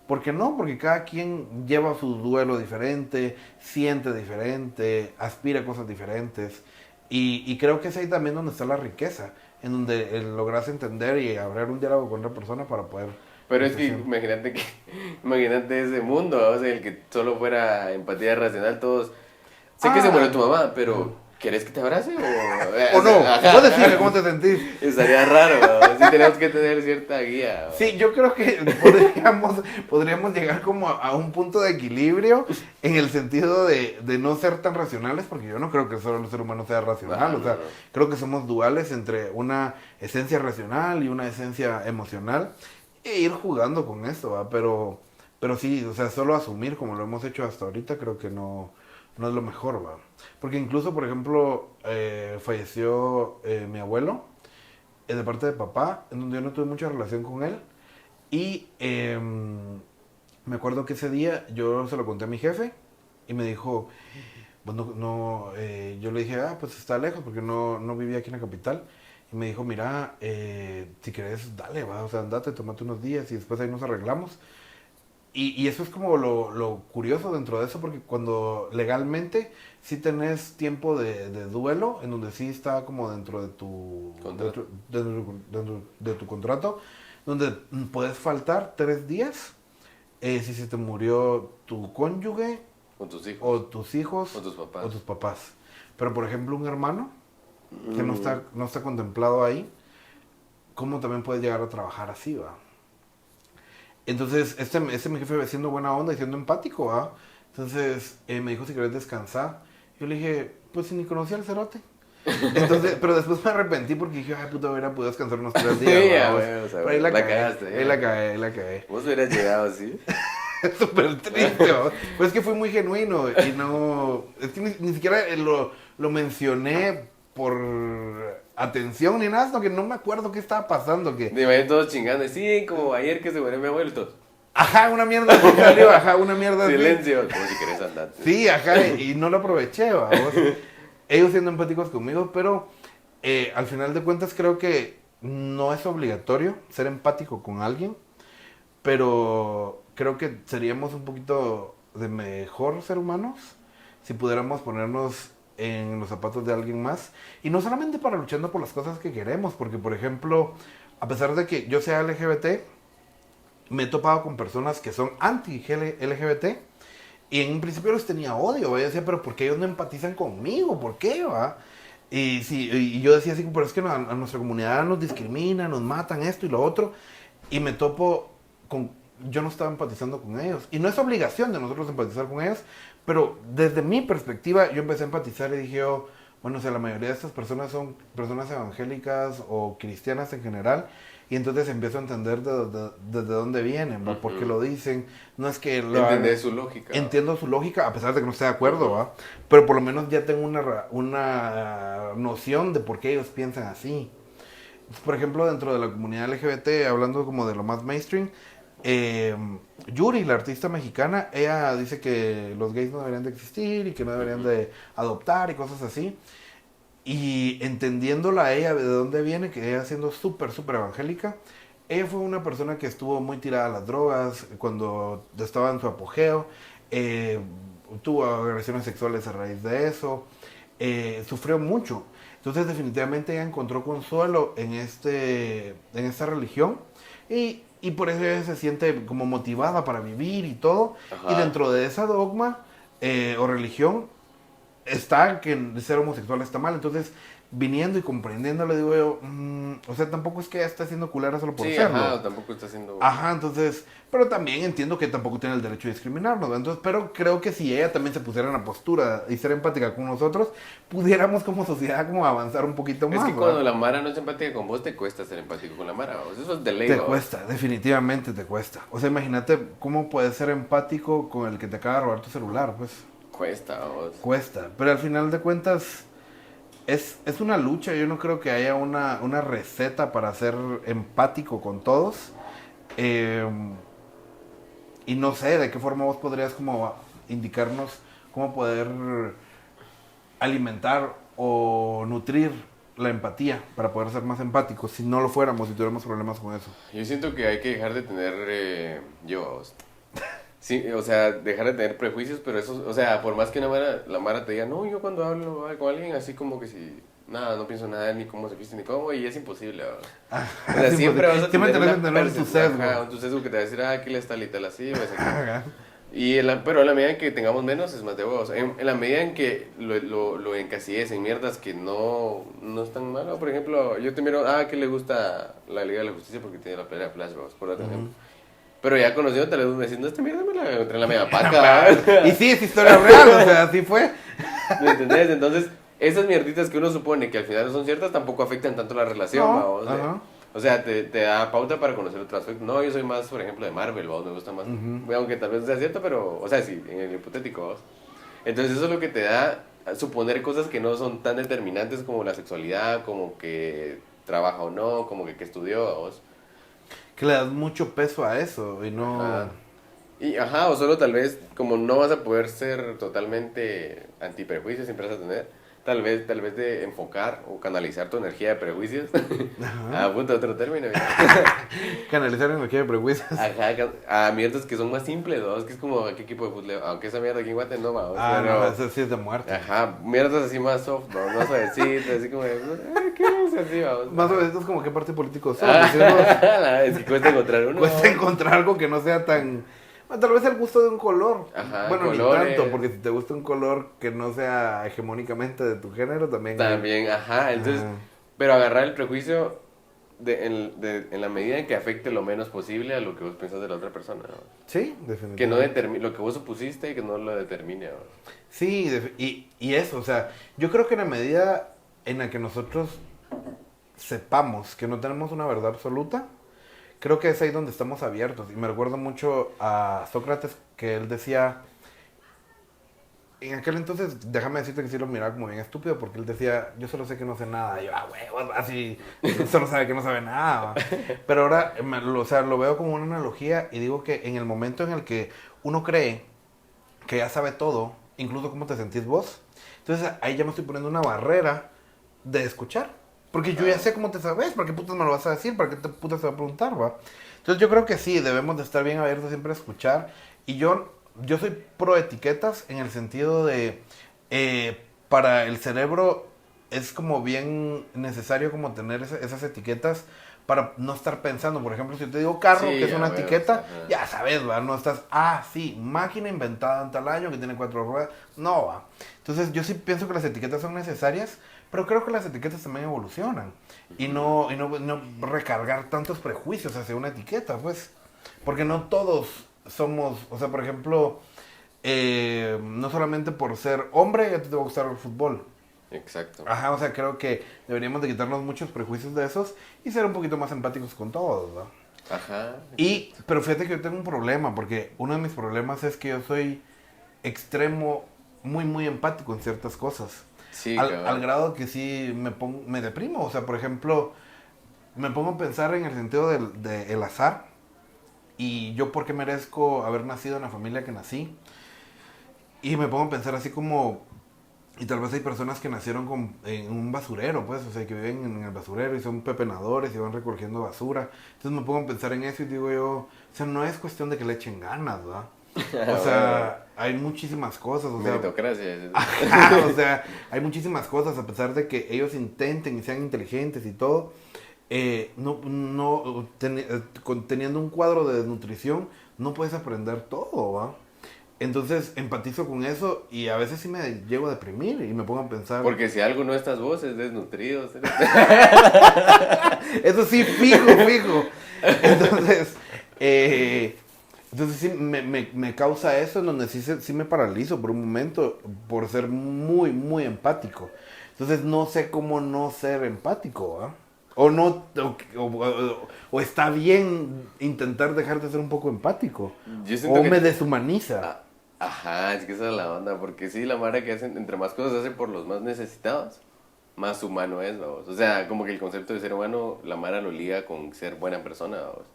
¿Por qué no? Porque cada quien lleva su duelo diferente, siente diferente, aspira a cosas diferentes. Y creo que es ahí también donde está la riqueza, en donde logras entender y abrir un diálogo con otra persona para poder... Pero es que imagínate ese mundo, o sea, el que solo fuera empatía racional, todos... Sé que se murió tu mamá, pero ¿quieres que te abrace o...? O no, Ajá. vos decime cómo te sentís. Estaría raro, ¿no? Sí tenemos que tener cierta guía. ¿No? Sí, yo creo que podríamos llegar como a un punto de equilibrio en el sentido de no ser tan racionales, porque yo no creo que solo el ser humano sea racional, No, o sea, no, no. creo que somos duales entre una esencia racional y una esencia emocional, e ir jugando con esto, ¿va? Pero sí, o sea, solo asumir como lo hemos hecho hasta ahorita, creo que no es lo mejor, ¿va? Porque incluso, por ejemplo, falleció mi abuelo, de parte de papá, en donde yo no tuve mucha relación con él. Y me acuerdo que ese día yo se lo conté a mi jefe y me dijo, bueno, yo le dije, pues está lejos porque no vivía aquí en la capital. Y me dijo, mira, si querés, dale, va, o sea, andate, tomate unos días y después ahí nos arreglamos. Y eso es como lo curioso dentro de eso, porque cuando legalmente sí tenés tiempo de duelo, en donde sí está como dentro de tu Contrato. dentro de tu contrato, donde puedes faltar 3 días si se te murió tu cónyuge Con tus hijos, o tus hijos con tus papás. o tus papás. Pero por ejemplo un hermano que Mm. no está contemplado ahí, ¿cómo también puedes llegar a trabajar así, va? Entonces, este mi jefe siendo buena onda y siendo empático, ¿ah? Entonces, me dijo si querés descansar. Yo le dije, pues si ni conocía al cerote. Entonces, pero después me arrepentí porque dije, puta, hubiera podido descansar unos 3 días. Sí, ¿va? güey, o sea, Pero ahí la cagué, cagaste. ahí la cagué. Vos hubieras llegado así. Es súper triste, ¿va? Pues es que fui muy genuino y no... Es que ni siquiera lo mencioné por atención ni nada, sino que no me acuerdo qué estaba pasando, que... Me imagino todos chingando. Sí, como ayer que se murió mi abuelo y todos. Ajá, una mierda así salió, una mierda así. Silencio. Como si querés andar. Sí, y no lo aproveché, vamos. Ellos siendo empáticos conmigo, pero al final de cuentas creo que no es obligatorio ser empático con alguien, pero creo que seríamos un poquito de mejor ser humanos si pudiéramos ponernos en los zapatos de alguien más, y no solamente para luchando por las cosas que queremos, porque por ejemplo, a pesar de que yo sea LGBT, me he topado con personas que son anti-LGBT y en un principio los tenía odio, ¿va? Yo decía, pero ¿por qué ellos no empatizan conmigo? ¿Por qué, va? Y sí, y yo decía así, pero es que a nuestra comunidad nos discriminan, nos matan esto y lo otro. Y me topo con, yo no estaba empatizando con ellos. Y no es obligación de nosotros empatizar con ellos, pero desde mi perspectiva yo empecé a empatizar y dije yo, bueno, o sea, la mayoría de estas personas son personas evangélicas o cristianas en general. Y entonces empiezo a entender desde dónde vienen, ¿va? Por qué lo dicen. No es que lo hagan. Entender su lógica. Entiendo su lógica, a pesar de que no esté de acuerdo, ¿va? Pero por lo menos ya tengo una noción de por qué ellos piensan así. Por ejemplo, dentro de la comunidad LGBT, hablando como de lo más mainstream, eh, Yuri, la artista mexicana, ella dice que los gays no deberían de existir y que no deberían de adoptar y cosas así. Y entendiéndola a ella de dónde viene, que ella siendo súper evangélica, ella fue una persona que estuvo muy tirada a las drogas cuando estaba en su apogeo, eh, tuvo agresiones sexuales a raíz de eso, sufrió mucho. Entonces definitivamente ella encontró consuelo en esta religión y por eso ella se siente como motivada para vivir y todo. Y Ajá. dentro de esa dogma o religión, está que ser homosexual está mal. Entonces, viniendo y comprendiendo, le digo yo, o sea, tampoco es que ella esté haciendo culera solo por Sí, serlo. ajá, tampoco está haciendo... Ajá, entonces, pero también entiendo que tampoco tiene el derecho de discriminarnos, ¿no? Entonces, pero creo que si ella también se pusiera en la postura y ser empática con nosotros, pudiéramos como sociedad como avanzar un poquito Es más, que cuando ¿verdad? la Mara no es empática con vos, te cuesta ser empático con la Mara, vos. Eso es de ley, Te vos. cuesta, definitivamente te cuesta. O sea, imagínate cómo puedes ser empático con el que te acaba de robar tu celular, pues Cuesta, vos. cuesta. Pero al final de cuentas, es una lucha. Yo no creo que haya una receta para ser empático con todos. Eh, y no sé de qué forma vos podrías como indicarnos cómo poder alimentar o nutrir la empatía para poder ser más empáticos si no lo fuéramos y tuviéramos problemas con eso. Yo siento que hay que dejar de tener... vos. Sí, o sea, dejar de tener prejuicios, pero eso, o sea, por más que la Mara te diga, no, yo cuando hablo con alguien, así como que si, nada, no pienso nada, ni cómo se viste, ni cómo, y es imposible, ¿verdad? O sea, siempre vas a Siempre tener tenés que una tener tu sesgo. ajá, tu sesgo que te va a decir, aquí le está y tal, así, o sea, Ajá. pero en la medida en que tengamos menos, es más de huevos. En la medida en que lo encasilles en mierdas que no es tan malo, por ejemplo, yo te miro, que le gusta la Liga de la Justicia porque tiene la pelea de Flash, vos, por ejemplo. Pero ya conocido te lo me diciendo, esta mierda me la encontré en la media paca. Y sí, es historia real, o sea, así fue. ¿Me entendés? Entonces, esas mierditas que uno supone que al final no son ciertas tampoco afectan tanto la relación, No, ¿va? ajá. O sea, te da pauta para conocer otros aspectos. No, yo soy más, por ejemplo, de Marvel, ¿va? Me gusta más. Aunque tal vez no sea cierto, pero, o sea, sí, en el hipotético, ¿va? Entonces, eso es lo que te da a suponer cosas que no son tan determinantes como la sexualidad, como que trabaja o no, como que estudió, ¿va? Que le das mucho peso a eso y no... Ajá. O solo tal vez, como no vas a poder ser totalmente antiprejuicios, siempre vas a tener, tal vez de enfocar o canalizar tu energía de prejuicios. Puta, otro término. Canalizar energía de prejuicios. A mierdas que son más simples, ¿no? Es que es como, ¿a qué equipo de fútbol? Aunque esa mierda aquí en Guate no va. No, eso sí es de muerte. Mierdas así más soft, ¿no? Más suavecitas, así como, ¿qué es así, vamos? Más o menos como qué parte político sos. Es que cuesta encontrar uno. Cuesta encontrar algo que no sea tan... Tal vez el gusto de un color. Bueno, colores. ni tanto, porque si te gusta un color que no sea hegemónicamente de tu género, también... Entonces... Pero agarrar el prejuicio en la medida en que afecte lo menos posible a lo que vos pensás de la otra persona, ¿no? Sí, definitivamente. Que no determine lo que vos supusiste y que no lo determine, ¿no? Sí, y eso, o sea, yo creo que en la medida en la que nosotros sepamos que no tenemos una verdad absoluta, creo que es ahí donde estamos abiertos. Y me recuerdo mucho a Sócrates que él decía, en aquel entonces, déjame decirte que sí lo miraba como bien estúpido, porque él decía, yo solo sé que no sé nada. Y yo, huevos, así, solo sabe que no sabe nada. Pero ahora, o sea, lo veo como una analogía y digo que en el momento en el que uno cree que ya sabe todo, incluso cómo te sentís vos, entonces ahí ya me estoy poniendo una barrera de escuchar. Porque yo ya sé cómo te sabes, ¿para qué putas me lo vas a decir? ¿Para qué te putas te va a preguntar, va? Entonces yo creo que sí, debemos de estar bien abiertos siempre a escuchar. Y yo soy pro etiquetas en el sentido de, para el cerebro es como bien necesario como tener esas etiquetas para no estar pensando. Por ejemplo, si yo te digo carro, que es una etiqueta, ya sabes, ¿va? No estás, sí, máquina inventada en tal año que tiene 4 ruedas. No, va. Entonces yo sí pienso que las etiquetas son necesarias, Pero creo que las etiquetas también evolucionan. Y no recargar tantos prejuicios hacia una etiqueta, pues. Porque no todos somos, o sea, por ejemplo, no solamente por ser hombre ya te va a gustar el fútbol. Exacto. Ajá, o sea, creo que deberíamos de quitarnos muchos prejuicios de esos y ser un poquito más empáticos con todos, ¿no? Ajá. Pero fíjate que yo tengo un problema, porque uno de mis problemas es que yo soy extremo, muy empático en ciertas cosas. Sí, Al grado que sí me deprimo. O sea, por ejemplo, me pongo a pensar en el sentido del azar. Y yo, ¿por qué merezco haber nacido en la familia que nací? Y me pongo a pensar así como... Y tal vez hay personas que nacieron en un basurero, pues, o sea, que viven en el basurero y son pepenadores y van recogiendo basura. Entonces me pongo a pensar en eso y digo yo, o sea, no es cuestión de que le echen ganas, ¿verdad? O sea, hay muchísimas cosas, o sea... Meritocracia. Ajá, o sea, hay muchísimas cosas, a pesar de que ellos intenten y sean inteligentes y todo, teniendo un cuadro de desnutrición, no puedes aprender todo, ¿va? Entonces empatizo con eso y a veces sí me llego a deprimir y me pongo a pensar... Porque si algo no estás vos, es desnutrido. Eso sí, fijo. Entonces, sí me causa eso, en donde sí me paralizo por un momento por ser muy empático. Entonces no sé cómo no ser empático, ¿ah? O no, o está bien intentar dejar de ser un poco empático. O me deshumaniza. Ajá, es que esa es la onda, porque sí, la mara que hacen, entre más cosas hacen por los más necesitados, más humano es, vamos. O sea, como que el concepto de ser humano, la mara lo liga con ser buena persona, vamos.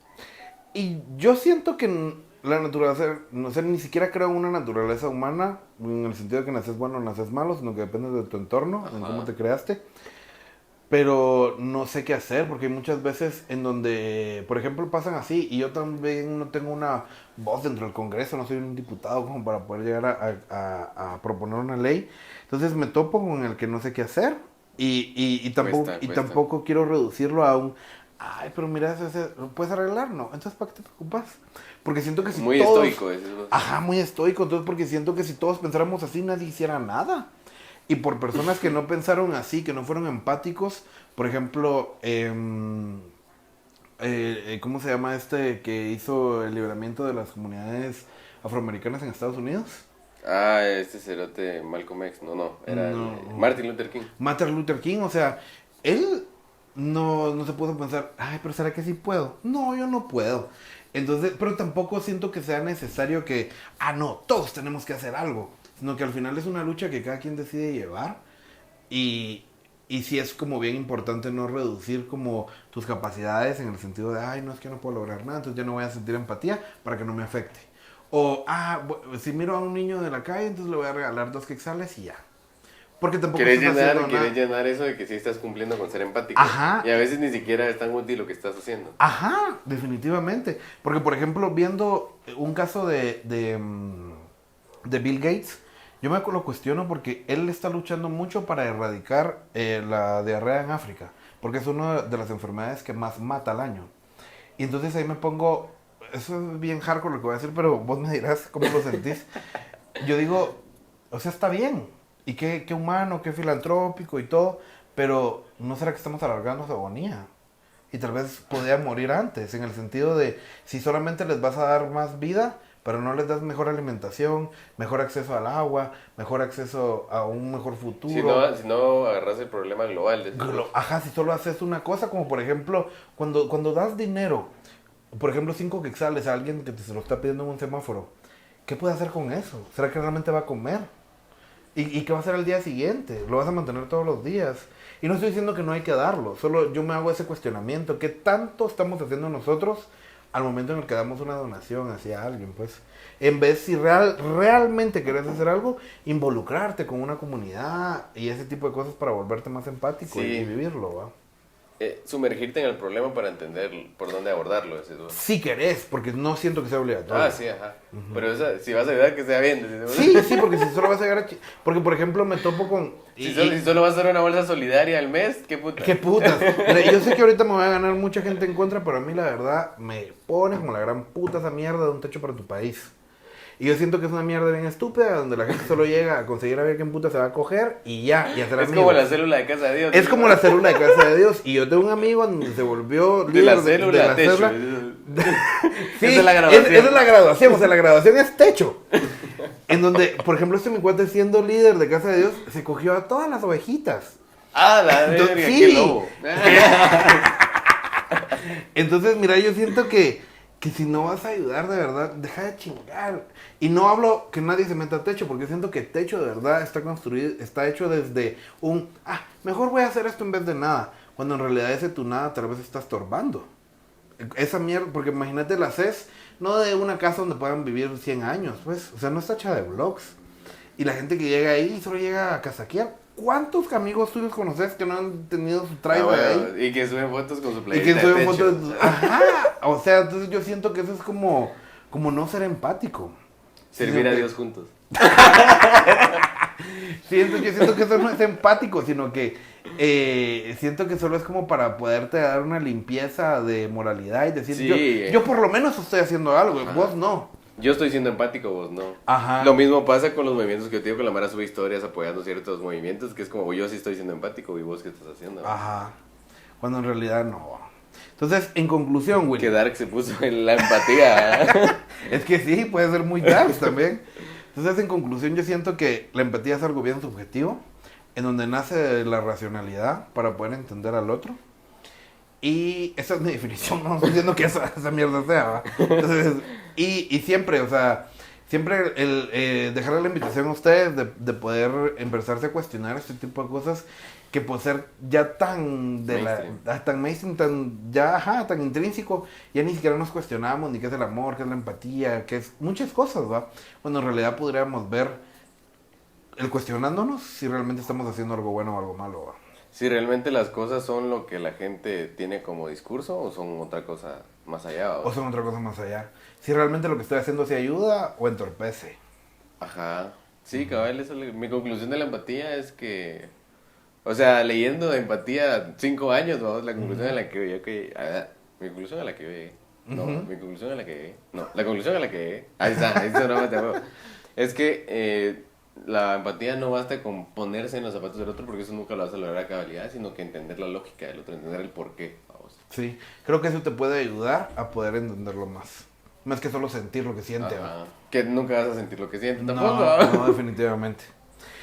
Y yo siento que la naturaleza, no sé, ni siquiera creo en una naturaleza humana, en el sentido de que naces bueno o naces malo, sino que depende de tu entorno, en cómo te creaste. Pero no sé qué hacer, porque hay muchas veces en donde, por ejemplo, pasan así, y yo también no tengo una voz dentro del Congreso, no soy un diputado como para poder llegar a proponer una ley. Entonces me topo con el que no sé qué hacer, y tampoco quiero reducirlo a un, ay, pero mira, ¿lo puedes arreglar? No, entonces ¿para qué te preocupas? Porque siento que si muy todos... estoico, eso. Ajá, muy estoico, entonces porque siento que si todos pensáramos así, nadie hiciera nada. Y por personas que no pensaron así, que no fueron empáticos, por ejemplo, ¿cómo se llama este que hizo el liberamiento de las comunidades afroamericanas en Estados Unidos? Ah, este cerote Malcolm X, era Martin Luther King. Martin Luther King, o sea, él no se puso a pensar, ay, pero ¿será que sí puedo? No, yo no puedo. Entonces, pero tampoco siento que sea necesario que, no, todos tenemos que hacer algo. Sino que al final es una lucha que cada quien decide llevar y sí es como bien importante no reducir como tus capacidades en el sentido de, ay, no es que no puedo lograr nada, entonces ya no voy a sentir empatía para que no me afecte. O, si miro a un niño de la calle, entonces le voy a regalar 2 quetzales y ya. Porque tampoco quieres llenar eso de que sí estás cumpliendo con ser empático. Ajá. Y a veces ni siquiera es tan útil lo que estás haciendo. Ajá, definitivamente. Porque, por ejemplo, viendo un caso de Bill Gates, yo me lo cuestiono porque él está luchando mucho para erradicar la diarrea en África, porque es una de las enfermedades que más mata al año. Y entonces ahí me pongo, eso es bien hardcore lo que voy a decir, pero vos me dirás cómo lo sentís. Yo digo, o sea, está bien, y qué humano, qué filantrópico y todo, pero ¿no será que estamos alargando su agonía? Y tal vez podría morir antes, en el sentido de, si solamente les vas a dar más vida, pero no les das mejor alimentación, mejor acceso al agua, mejor acceso a un mejor futuro. Si no agarras el problema global. Ajá, si solo haces una cosa, como por ejemplo, cuando das dinero, por ejemplo 5 quetzales a alguien que te se lo está pidiendo en un semáforo, ¿qué puede hacer con eso? ¿Será que realmente va a comer? ¿Y qué va a hacer al día siguiente? ¿Lo vas a mantener todos los días? Y no estoy diciendo que no hay que darlo, solo yo me hago ese cuestionamiento. ¿Qué tanto estamos haciendo nosotros al momento en el que damos una donación hacia alguien? Pues, en vez, si realmente querés hacer algo, involucrarte con una comunidad y ese tipo de cosas para volverte más empático y vivirlo, ¿va? Sumergirte en el problema para entender por dónde abordarlo. Si querés, porque no siento que sea obligatorio. Sí, ajá. Uh-huh. Pero si vas a ayudar, que sea bien. Sí, porque si solo vas a llegar a... Porque, por ejemplo, me topo con... Si solo vas a dar una bolsa solidaria al mes, ¿qué putas? ¿Qué putas? Mira, yo sé que ahorita me voy a ganar mucha gente en contra, pero a mí la verdad me pone como la gran puta esa mierda de un techo para tu país. Y yo siento que es una mierda bien estúpida, donde la gente solo llega a conseguir a ver quién puta se va a coger y ya, y hacer Es amigos. como la célula de Casa de Dios. Es como la célula de Casa de Dios. Y yo tengo un amigo donde se volvió de la célula, techo. Sí, esa es la graduación. Esa es la graduación, o sea, la graduación es techo. En donde, por ejemplo, mi cuate siendo líder de Casa de Dios, se cogió a todas las ovejitas. Ah, la verga, Sí. qué lobo. Entonces, mira, yo siento que si no vas a ayudar de verdad, deja de chingar. Y no hablo que nadie se meta a techo, porque siento que techo de verdad está construido, está hecho desde mejor voy a hacer esto en vez de nada. Cuando en realidad ese tu nada tal vez está estorbando. Esa mierda, porque imagínate la haces no de una casa donde puedan vivir 100 años, pues, o sea, no está hecha de blogs. Y la gente que llega ahí solo llega a casaquear. ¿Cuántos amigos tuyos conoces que no han tenido su trailer ahí? Y que suben fotos con su Y playita que suben de techo. fotos. Ajá. O sea, entonces yo siento que eso es como no ser empático. Servir a Dios juntos. Yo siento que eso no es empático, sino que siento que solo es como para poderte dar una limpieza de moralidad y decir, Sí, yo por lo menos estoy haciendo algo, vos no. Yo estoy siendo empático, vos no. Ajá. Lo mismo pasa con los movimientos que yo te digo, que la Mara sube historias apoyando ciertos movimientos, que es como yo sí estoy siendo empático y vos qué estás haciendo. Ajá. Cuando en realidad no. Entonces, en conclusión, Willy. Que Dark se puso en la empatía. Es que sí, puede ser muy dark también. Entonces, en conclusión, yo siento que la empatía es algo bien subjetivo, en donde nace de la racionalidad para poder entender al otro. Y esa es mi definición, no estoy diciendo que esa mierda sea, ¿va? Entonces, y siempre, o sea, siempre el dejarle la invitación a ustedes de poder empezarse a cuestionar este tipo de cosas que por ser ya tan tan mainstream, tan intrínseco, ya ni siquiera nos cuestionamos ni qué es el amor, qué es la empatía, qué es muchas cosas, ¿va? Cuando en realidad podríamos ver el cuestionándonos si realmente estamos haciendo algo bueno o algo malo, ¿va? Si realmente las cosas son lo que la gente tiene como discurso o son otra cosa más allá. O son otra cosa más allá. Si realmente lo que estoy haciendo se ayuda o entorpece. Ajá. Sí, cabal, mi conclusión de la empatía es que, o sea, leyendo de empatía 5 años, vamos, la conclusión a la que yo que mi conclusión a la que yo llegué. No, mi conclusión a la que llegué. No, la conclusión a la que llegué. Ahí está, no me tengo. Es que la empatía no basta con ponerse en los zapatos del otro, porque eso nunca lo vas a lograr a cabalidad, sino que entender la lógica del otro, entender el porqué. Vamos. Sí, creo que eso te puede ayudar a poder entenderlo más. Más que solo sentir lo que siente. Ajá. Que nunca vas a sentir lo que siente tampoco. No, definitivamente.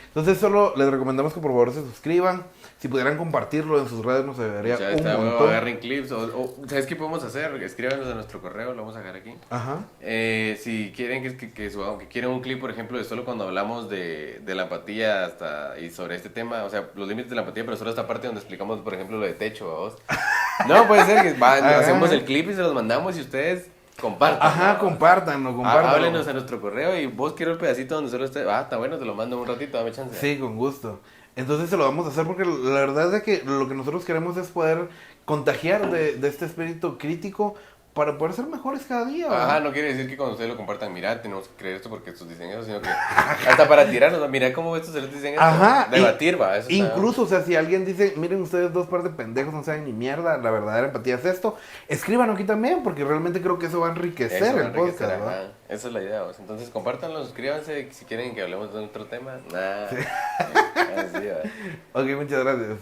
Entonces solo les recomendamos que por favor se suscriban. Si pudieran compartirlo en sus redes nos ayudaría Ya un está, montón. agarren clips o ¿sabes qué podemos hacer? Escríbanos a nuestro correo, lo vamos a dejar aquí. Ajá. Si quieren que quieren un clip, por ejemplo, de solo cuando hablamos de la empatía y sobre este tema, o sea, los límites de la empatía, pero solo esta parte donde explicamos, por ejemplo, lo de techo, ¿vos? No, puede ser que hacemos el clip y se los mandamos y ustedes compartan. Ajá, ¿no? compártanlo. Háblenos a nuestro correo y vos quiero el pedacito donde solo esté. Está bueno, te lo mando un ratito, dame chance. Sí, con gusto. Entonces se lo vamos a hacer porque la verdad es que lo que nosotros queremos es poder contagiar de este espíritu crítico para poder ser mejores cada día. ¿verdad? Ajá, no quiere decir que cuando ustedes lo compartan, mira, tenemos que creer esto porque estos diseños, sino que hasta para tirarnos, mira cómo estos se dicen esto. Ajá. Debatir, va. Eso Incluso, o sea, si alguien dice, miren ustedes dos par de pendejos, no saben ni mierda, la verdadera empatía es esto, escriban aquí también porque realmente creo que eso va a enriquecer el podcast. ¿verdad? Ajá. Esa es la idea, ¿vos? Entonces compártanlo, suscríbanse si quieren que hablemos de otro tema. Nah. Sí. Así, va. Ok, muchas gracias.